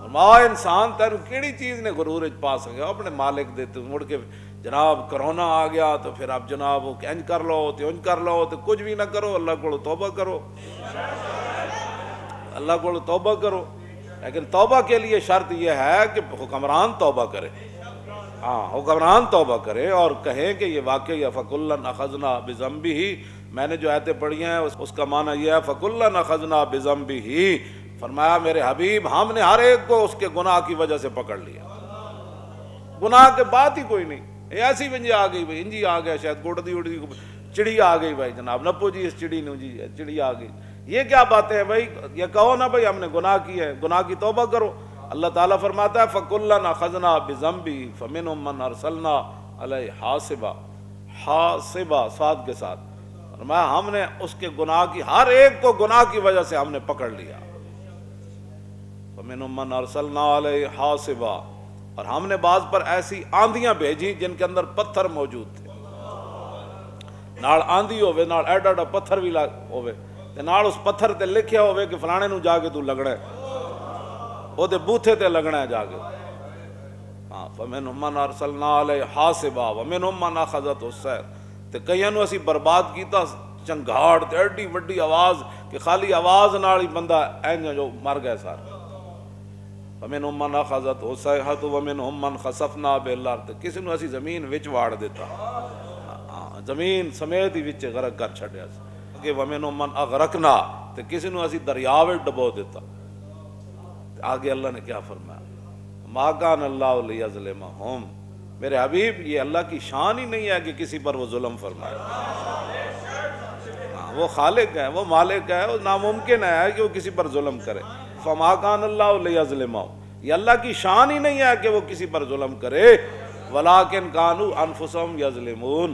فرمایا انسان تینو کیڑی چیز نے غرور وچ پا سکیا؟ اپنے مالک دے تے مڑ کے جناب کرونا آ گیا تو پھر آپ جناب انج کر لو تے انج کر لو تے کچھ بھی نہ کرو، اللہ کو توبہ کرو، اللہ کو توبہ کرو۔ لیکن توبہ کے لیے شرط یہ ہے کہ حکمران توبہ کرے، ہاں حکمران توبہ کرے اور کہیں کہ یہ واقعی فَكُلًّا أَخَذْنَا بِذَنبِهِ، میں نے جو آیتیں پڑھی ہیں اس کا معنی یہ ہے فَكُلًّا أَخَذْنَا بِذَنبِهِ، فرمایا میرے حبیب ہم نے ہر ایک کو اس کے گناہ کی وجہ سے پکڑ لیا، گناہ کے بات ہی کوئی نہیں، ایسی ونجی آ گئی بھائی، انجی آ گیا شاید گوڑ دی چڑی آ گئی بھائی جناب، نپو جی اس چڑی نے جی چڑی آ گئی، یہ کیا باتیں ہیں بھائی؟ یہ کہو نا بھائی ہم نے گناہ کی ہے، گناہ کی توبہ کرو۔ اللہ تعالیٰ فرماتا ہے فَكُلًّا أَخَذْنَا بِذَنبِهِ فَمِنْهُم مَّنْ أَرْسَلْنَا عَلَيْهِ حَاصِبًا صاد کے ساتھ، فرمایا ہم نے اس کے گناہ کی ہر ایک کو گناہ کی وجہ سے ہم نے پکڑ لیا۔ فَمِنْهُم مَّنْ أَرْسَلْنَا عَلَيْهِ حَاصِبًا، اور ہم نے بعض پر ایسی آندیاں بھیجی جن کے اندر پتھر موجود تھے، نال آندھی ہوئے نال ایڈا ایڈا پتھر بھی ہوئے تے نال اس پتھر تے لکھیا ہوئے کہ فلانے نو جا کے تو لگنا ہے، وہ دے بوتھے تے لگنا ہے جا کے، ہاں فَمِنْهُم مَّنْ أَرْسَلْنَا عَلَيْهِ حَاصِبًا وَمِنْهُم مَّنْ أَخَذَتْهُ السَّيْحَةُ، تے کئیاں نو اسی برباد کیتا چنگھاڑ تے ایڈی وڈی آواز کہ خالی آواز نال ہی بندہ اینج جو مر گئے سارے۔ فَمِنْهُم مَّنْ أَخَذَتْهُ الصَّيْحَةُ وَمِنْهُم مَّنْ خَسَفْنَا بِهِ الْأَرْضَ، کسی نو اسی زمین وچ واڑ دیتا، زمین سمیت ہی وچ غرق کر چھڈیا کہ وَمِنْهُم مَّنْ أَغْرَقْنَا، تے کسی نو اسی دریا وچ ڈبو دیتا۔ آگے اللہ نے کیا فرمایا؟ مَا كَانَ اللَّهُ لِيَظْلِمَهُمْ، میرے حبیب یہ اللہ کی شان ہی نہیں ہے کہ کسی پر وہ ظلم فرمائے، وہ خالق ہے، وہ مالک ہے، وہ ناممکن ہے کہ وہ کسی پر ظلم کرے۔ فَمَا كَانَ اللَّهُ لِيَظْلِمَهُمْ، یہ اللہ کی شان ہی نہیں ہے کہ وہ کسی پر ظلم کرے، وَلَٰكِنْ كَانُوا أَنفُسَهُمْ يَظْلِمُونَ،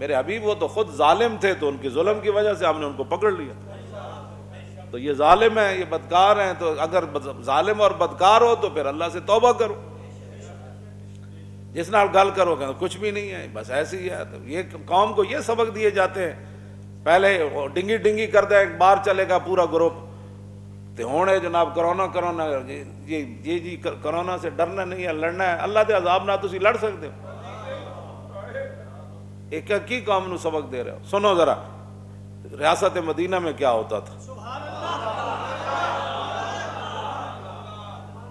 میرے حبیب وہ تو خود ظالم تھے تو ان کی ظلم کی وجہ سے ہم نے ان کو پکڑ لیا۔ تو یہ ظالم ہیں، یہ بدکار ہیں، تو اگر ظالم اور بدکار ہو تو پھر اللہ سے توبہ کرو، جس نال گل کرو کہ کچھ بھی نہیں ہے بس ایسی ہی ہے۔ تو یہ قوم کو یہ سبق دیے جاتے ہیں، پہلے ڈنگی ڈنگی کر دیں، ایک بار چلے گا پورا گروپ، تو ہونے جناب کرونا جی کرونا سے ڈرنا نہیں ہے، لڑنا ہے، اللہ دے عذاب نہ تسی لڑ سکتے ہو، ایک کی قوم نو سبق دے رہے ہو۔ سنو ذرا ریاست مدینہ میں کیا ہوتا تھا۔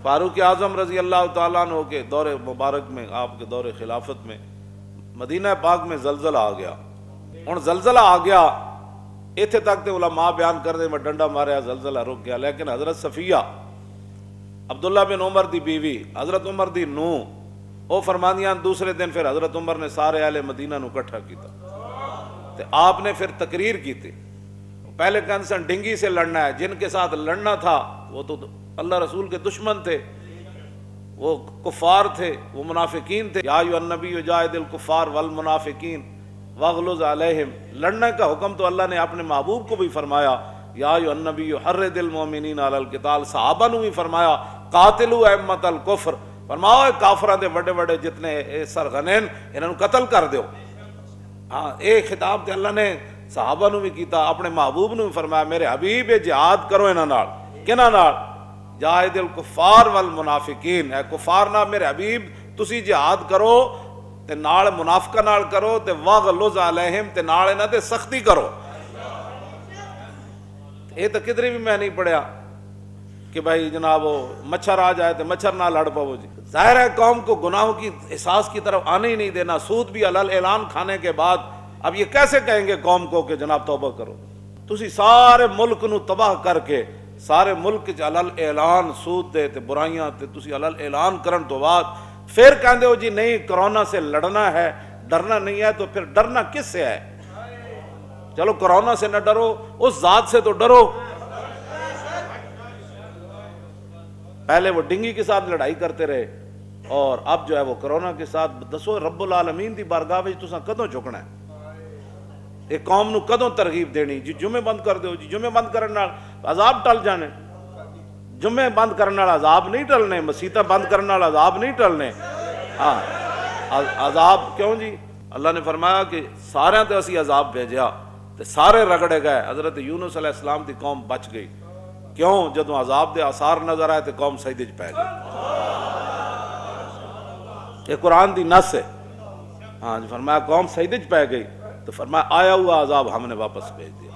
فاروق اعظم رضی اللہ تعالیٰ عنہ کے دور مبارک میں، آپ کے دور خلافت میں مدینہ پاک میں زلزلہ آ گیا۔ ہن زلزلہ آ گیا ایتھے تک تے علماء بیان کر دے میں ڈنڈا ماریا زلزلہ رک گیا، لیکن حضرت صفیہ عبداللہ بن عمر دی بیوی، حضرت عمر دی نوں، وہ فرماندیاں دوسرے دن پھر حضرت عمر نے سارے اہل مدینہ نو اکٹھا کیتا تے آپ نے پھر تقریر کی تھی۔ پہلے کنسن ڈنگی سے لڑنا ہے، جن کے ساتھ لڑنا تھا وہ تو اللہ رسول کے دشمن تھے، وہ کفار تھے، وہ منافقین تھے۔ یا ایھا النبی جاہد الکفار والمنافقین واغلظ علیہم، لڑنے کا حکم تو اللہ نے اپنے محبوب کو بھی فرمایا، یا ایھا النبی حرض المؤمنین علی القتال، صحابہ نے بھی فرمایا قاتلوا ائمۃ الکفر، فرماؤ کافراں دے بڑے بڑے جتنے سرغنین انہاں نو قتل کر دیو۔ ہاں ایک خطاب تے اللہ نے صحابہ نو بھی کیتا، اپنے محبوب نو بھی فرمایا میرے حبیب جہاد کرو انہاں نال، کنہاں نال؟ جاہد الکفار والمنافقین، اے کفار نال میرے حبیب تسی جہاد کرو تے نال منافقاں نال کرو تے واغلظ علیہم تے نال انہاں تے سختی کرو۔ یہ تو کدھر بھی میں نہیں پڑھیا کہ بھائی جناب وہ مچھر آ جائے تو مچھر نہ لڑ پاؤ جی۔ ظاہر ہے قوم کو گناہوں کی احساس کی طرف آنے ہی نہیں دینا، سود بھی علل اعلان کھانے کے بعد اب یہ کیسے کہیں گے قوم کو کہ جناب توبہ کرو؟ تسی سارے ملک نو تباہ کر کے سارے ملک علل اعلان سود دے تے برائیاں تے تسی علل اعلان کرن تو بعد پھر کہندے ہو جی نہیں کرونا سے لڑنا ہے، ڈرنا نہیں ہے، تو پھر ڈرنا کس سے ہے؟ چلو کرونا سے نہ ڈرو، اس ذات سے تو ڈرو۔ پہلے وہ ڈنگی کے ساتھ لڑائی کرتے رہے اور اب جو ہے وہ کرونا کے ساتھ۔ دسو رب العالمین دی بارگاہ وچ تساں کدوں جھکنا ہے؟ ایک قوم نو کدوں ترغیب دینی جی جمعے بند کر دیو جی، جمعے بند کرن نال عذاب ٹل جانے، جمعے بند کرن نال عذاب نہیں ٹلنے، مسیتاں بند کرن نال عذاب نہیں ٹلنے۔ ہاں عذاب کیوں جی؟ اللہ نے فرمایا کہ سارے تے اسی عذاب بھیجیا تے سارے رگڑے گئے، حضرت یونس علیہ السلام دی قوم بچ گئی، کیوں؟ جدوں عذاب دے آثار نظر آئے تو قوم سجدے چ پی گئی. یہ قرآن دی نص ہے. ہاں جی، فرمایا قوم سجدے چ پی گئی تو فرمایا آیا ہوا عذاب ہم نے واپس بھیج دیا.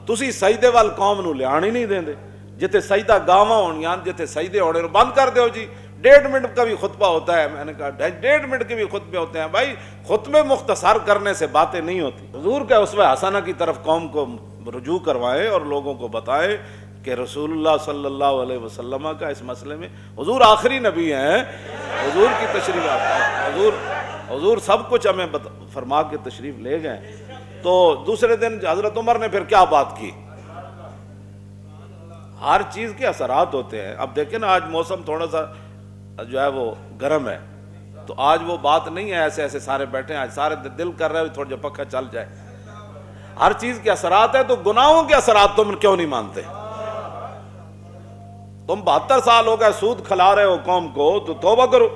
تسی سجدے وال قوم نو لیان ہی نہیں دیندے. جتے سجدہ گاواں ہونیاں، جتے سجدے ہونے بند کر دیو جی. 1.5 منٹ کا بھی خطبہ ہوتا ہے. میں نے کہا 1.5 منٹ کے بھی خطبے ہوتے ہیں. بھائی خطبے مختصر کرنے سے باتیں نہیں ہوتی. حضور کا اسوہ حسنہ کی طرف قوم کو رجوع کروائیں اور لوگوں کو بتائیں کہ رسول اللہ صلی اللہ علیہ وسلم کا اس مسئلے میں، حضور آخری نبی ہیں، حضور کی تشریف حضور سب کچھ ہمیں فرما کے تشریف لے گئے. تو دوسرے دن حضرت عمر نے پھر کیا بات کی؟ ہر چیز کے اثرات ہوتے ہیں. اب دیکھیں نا، آج موسم تھوڑا سا جو ہے وہ گرم ہے، تو آج وہ بات نہیں ہے ایسے ایسے سارے بیٹھے ہیں. آج سارے دل کر رہے ہیں تھوڑا جا پکا چل جائے. ہر چیز کے اثرات ہیں، تو گناہوں کے اثرات تم کیوں نہیں مانتے؟ تم 72 سال ہو گئے سود کھلا رہے ہو قوم کو، تو توبہ کرو،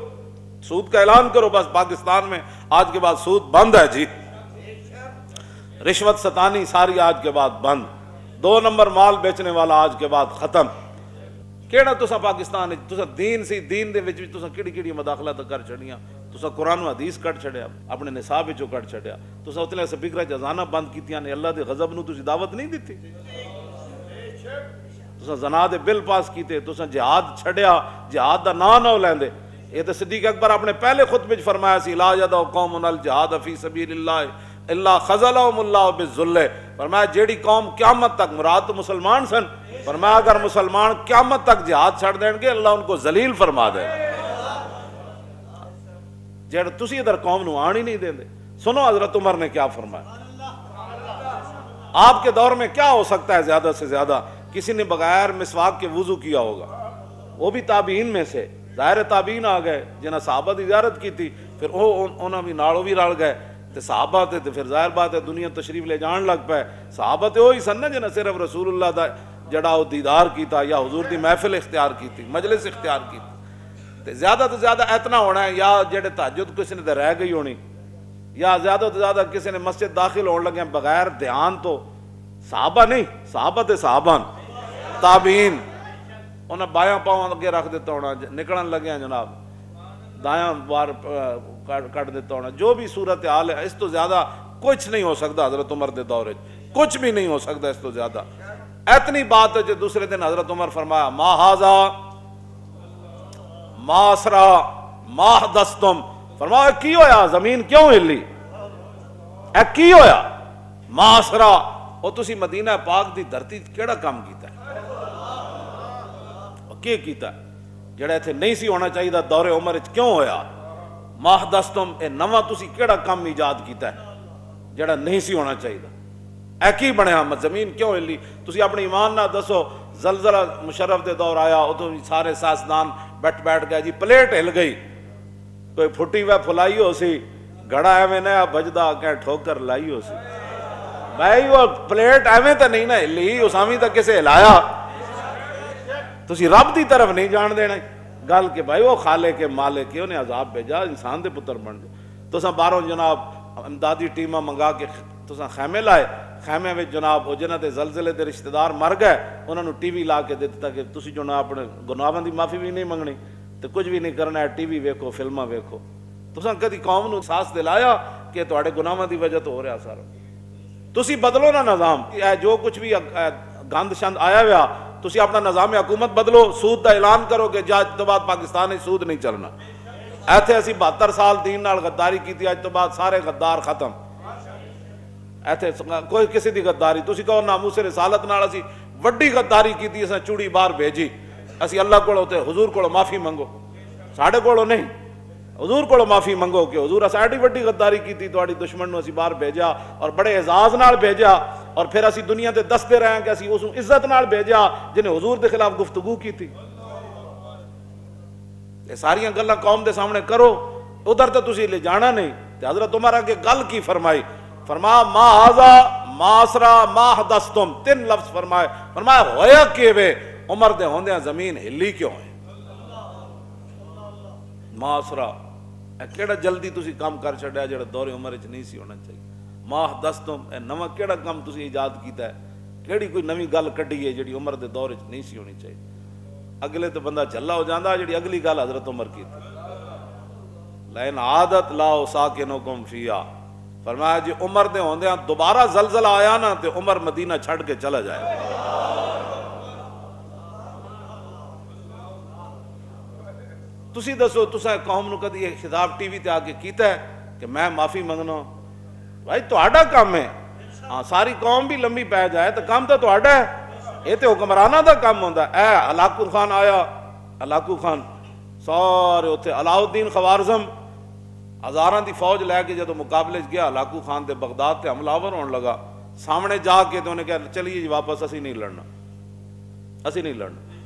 سود کا اعلان کرو. بس پاکستان میں آج کے بعد سود بند ہے جی. رشوت ستانی ساری آج کے بعد بند. 2 نمبر مال بیچنے والا آج کے بعد ختم. کیڑا تسا پاکستان تسا دین سی، دین دے وچ بھی تسا کیڑی کیڑی مداخلت کر چھڑیاں. تسا قرآن و حدیث کٹ چھڑیا، اپنے نصاب وچوں کٹ چھڑیا. تسا اتلے سپیکراں چ اذاناں بند کیتیاں نے. اللہ دے غضب نو تسی دعوت نہیں دتی. تسا زنا دے بل پاس کیتے. تسا جہاد چھڑیا، جہاد دا نام نہ لیندے. یہ تو صدیق اکبر اپنے پہلے خطبے وچ فرمایا سی، لا یدع قوم الجہاد فی سبیل اللہ اللہ خذلہم اللہ بالذل. فرمایا جیڑی قوم قیامت تک، مراد تو مسلمان سن، فرمایا اگر مسلمان قیامت تک جہاد چھڑ دیں گے اللہ ان کو ذلیل فرما دے گا. جیڑا تسی ادھر قوم نو آن ہی نہیں دیں دے. سنو حضرت عمر نے کیا فرمایا. آپ کے دور میں کیا ہو سکتا ہے زیادہ سے زیادہ؟ کسی نے بغیر مسواک کے وضو کیا ہوگا، وہ بھی تابعین میں سے. ظاہر تابعین آ گئے جنہاں صحابہ دی زیارت کی تھی، پھر انہاں بھی نالوں بھی رل گئے تے صحابہ تے پھر ظاہر بات ہے دنیا تشریف لے جان لگ پائے. صحابہ تے وہی سن نا جنہاں صرف رسول اللہ دا جڑا وہ دیدار کیتا یا حضور دی محفل اختیار کی تھی، مجلس اختیار کی تھی. تے زیادہ تو زیادہ اتنا ہونا ہے، یا جڑے تہجد کسی نے تے رہ گئی ہونی، یا زیادہ تو زیادہ کسی نے مسجد داخل ہونے لگے بغیر دھیان تو. صحابہ نہیں، صحابہ تے صحابہ تابعین. انہیں بایاں پاؤں اگے رکھ دیتا ہونا، نکلن لگے ہیں جناب دایاں بار کٹ دیتا ہونا. جو بھی صورت حال ہے، اس تو زیادہ کچھ نہیں ہو سکتا. حضرت عمر دے دور کچھ بھی نہیں ہو سکتا اس تو زیادہ. اتنی بات ہے جو دوسرے دن حضرت عمر فرمایا، ما ھذا ما اسرا ما حدثتم. فرمایا کی ہویا؟ زمین کیوں ہلی؟ اے کی ہویا؟ ما اسرا. او تسی مدینہ پاک دی دھرتی کیڑا کام کیتا ہے؟ کی کیتا ہے جڑا ایتھے نہیں سی ہونا چاہیے دور عمر وچ کیوں ہویا؟ ما حدثتم. اے نواں تسی کیڑا کام ایجاد کیتا ہے جڑا نہیں سی ہونا چاہیے؟ اے کی بنیا؟ زمین کیوں ہلی؟ تسی اپنے ایمان نہ دسو. زلزلہ مشرف دے دور آیا، ادو سارے سائنسدان بیٹھ گئے جی، پلیٹ ہل گئی. کوئی پھٹی ہوئے پھلائی ہو سی، گھڑا ایویں نیا بجدا کہ ٹھوکر لائی ہو سی. بھائی وہ پلیٹ ایویں تے نہیں نہ ہلی، اسامی تے کسے ہلایا. تسی رب دی طرف نہیں جان دینا گل کہ بھائی وہ خالق کے مالک کے انہیں عذاب بھیجا، انسان دے پتر بن جائے. تساں باہروں جناب امدادی ٹیماں منگا کے تساں خیمے لائے، خیمے میں جناب وہ جنہاں دے زلزلے دے رشتہ دار مر گئے انہاں نو ٹی وی لا کے دیتا کہ تسی جناب اپنے گناہاں دی معافی بھی نہیں منگنی تے کچھ بھی نہیں کرنا ہے، ٹی وی ویکھو، فلماں ویکھو. تساں کدی قوم نو احساس دلایا کہ تواڈے گناہاں دی وجہ تو ہو رہا سارا؟ تسی بدلو نا نظام. جو کچھ بھی گند شند آیا ہوا، تسی اپنا نظام حکومت بدلو. سود دا اعلان کرو کہ اج تو بعد پاکستان میں سود نہیں چلنا. ایتھے اسی 72 سال دین نال غداری کیتی، اج تو بعد سارے غدار ختم. ایتھے کوئی کسی دی غداری تسی کہو ناموس رسالت نال اسی وڈی غداری کیتی، اساں چوڑی باہر بھیجی، اسی اللہ کولوں تے حضور کولوں معافی منگو. ساڈے کولوں نہیں، حضور کولوں معافی منگو کہ حضور اساں ایڈی وڈی غداری کیتی، تہاڈی دشمن نو اسی باہر بھیجا اور بڑے اعزاز نال بھیجا، اور پھر اسی دنیا تے دستے رہے کہ اسی اس عزت نال بھیجا جنہیں حضور دے خلاف گفتگو کی تھی. یہ ساریاں گلاں قوم دے سامنے کرو، ادھر تو تسی لے جانا نہیں. تے حضرت عمر آگے گل کی فرمائی، فرمایا ما ھذا ما اسرا ما حدثتم. 3 لفظ فرمائے. فرمایا ہویا کیویں؟ عمر دے ہوندیاں زمین ہلی کیوں ہے؟ ما اسرا. اے کیڑا جلدی تسی کام کر چھڈیا جڑا دور عمر وچ نہیں سی ہونا چاہیے؟ ما حدثتم. اے نواں کیڑا کام تسی ایجاد کیتا ہے ਕਿਹੜੀ ਕੋਈ ਨਵੀਂ ਗੱਲ ਕੱਢੀ ਹੈ ਜਿਹੜੀ ਉਮਰ ਦੇ ਦੌਰ 'ਚ ਨਹੀਂ ਸੀ ਹੋਣੀ ਚਾਹੀਦੀ। ਅਗਲੇ ਤੋਂ ਬੰਦਾ ਝੱਲਾ ਹੋ ਜਾਂਦਾ ਜਿਹੜੀ ਅਗਲੀ ਗੱਲ ਹਜ਼ਰਤ ਉਮਰ ਕੀਤੀ। ਲੈਨ ਆਦਤ ਲਾਓ ਸਾਕਿਨੁਕੁਮ ਫੀਹਾ, ਫਰਮਾਇਆ ਜੀ ਉਮਰ ਦੇ ਹੁੰਦਿਆਂ ਦੁਬਾਰਾ ਜ਼ਲਜ਼ਲਾ ਆਇਆ ਨਾ ਤੇ ਉਮਰ ਮਦੀਨਾ ਛੱਡ ਕੇ ਚਲਾ ਜਾਏ। ਤੁਸੀਂ ਦੱਸੋ, ਤੁਸੀਂ ਕੌਮ ਨੂੰ ਕਦੀ ਇਹ ਖਿਤਾਬ ਟੀਵੀ ਤੇ ਆ ਕੇ ਕੀਤਾ ਹੈ ਕਿ ਮੈਂ ਮਾਫੀ ਮੰਗਣਾ? ਭਾਈ ਤੁਹਾਡਾ ਕੰਮ ਹੈ। ਹਾਂ, ਸਾਰੀ ਕੌਮ ਵੀ ਲੰਮੀ ਪੈ ਜਾਏ ਤਾਂ ਕੰਮ ਤਾਂ ਤੁਹਾਡਾ ਹੈ, ਇਹ ਤੇ ਹੁਕਮਰਾਨਾਂ ਦਾ ਕੰਮ ਹੁੰਦਾ। ਇਹ ਹਲਾਕੂ ਖਾਨ ਆਇਆ, ਹਲਾਕੂ ਖਾਨ ਸਾਰੇ ਉੱਥੇ ਅਲਾਉਦੀਨ ਖਵਾਰਜ਼ਮ ਹਜ਼ਾਰਾਂ ਦੀ ਫੌਜ ਲੈ ਕੇ ਜਦੋਂ ਮੁਕਾਬਲੇ 'ਚ ਗਿਆ, ਹਲਾਕੂ ਖਾਨ ਦੇ ਬਗਦਾਦ ਤੇ ਹਮਲਾਵਰ ਹੋਣ ਲਗਾ। ਸਾਹਮਣੇ ਜਾ ਕੇ ਤੇ ਉਹਨੇ ਕਿਹਾ ਚਲੀਏ ਜੀ ਵਾਪਸ, ਅਸੀਂ ਨਹੀਂ ਲੜਨਾ, ਅਸੀਂ ਨਹੀਂ ਲੜਨਾ।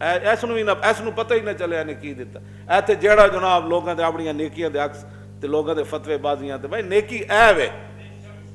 اس ਨੂੰ ਪਤਾ ਹੀ ਨਾ ਚੱਲਿਆ ਨੇ ਕੀ ਦਿੱਤਾ। ਇੱਥੇ ਜਿਹੜਾ ਜਨਾਬ ਲੋਕਾਂ ਦੇ ਆਪਣੀਆਂ ਨੇਕੀਆਂ ਦੇ ਅਕਸ ਤੇ ਲੋਕਾਂ ਦੇ ਫਤਵੇ ਬਾਜ਼ੀਆਂ ਤੇ ਭਾਈ ਨੇਕੀ ਐ ਵੇ